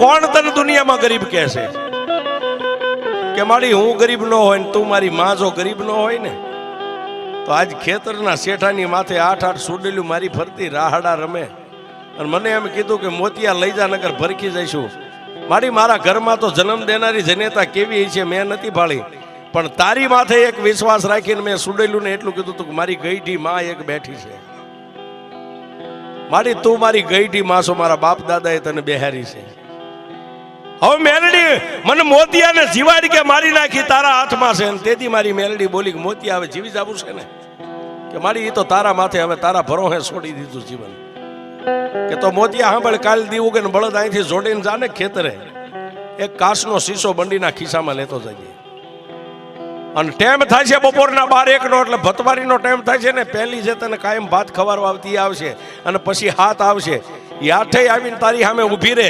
કોણ તને દુનિયામાં ગરીબ કહે છે કે મારી હું ગરીબ ન હોય ને તું મારી માં જો ગરીબ ન હોય ને તો આજ ખેતરના શેઠાની માથે 8-8 સુડેલું મારી ફરતી રાહડા રમે અને મને એમ કીધું કે મોતિયા લઈ જા નગર ભરખી જઈશું. મારા ઘરમાં તો જન્મ દેનારી જનેતા કેવી છે મેં નથી ભાળી, પણ તારી માથે એક વિશ્વાસ રાખીને મેં સુડેલું ને એટલું કીધું તું કે મારી ગઈઢી માં એક બેઠી છે. તું મારી ગઈઢી માં છો, મારા બાપ દાદાએ તને બેહારી છે. હવે મેલડી મને મોતિયાને જીવાડી કે મારી નાખી તારા હાથમાં છે. તેથી મારી મેલડી બોલી કે મોતિયા હવે જીવી જવું છે ને કે મારી એ તો તારા માથે હવે તારા ભરોહે છોડી દીધું જીવન. કે તો મોતિયા સાંભળ, કાલ દીવું કે બળદ અહીંથી જોડીને જાને ખેતરે એક કાચનો શીશો બંડીના ખિસ્સામાં લેતો જઈએ. અને ટાઈમ થાય છે બપોરના 12-1 નો, એટલે ભતવારીનો ટાઈમ થાય છે ને. પહેલી જે તને કાયમ ભાત ખવારવા આવતી આવશે અને પછી હાથ આવશે. એ આઠે આવીને તારી સામે ઊભી રહે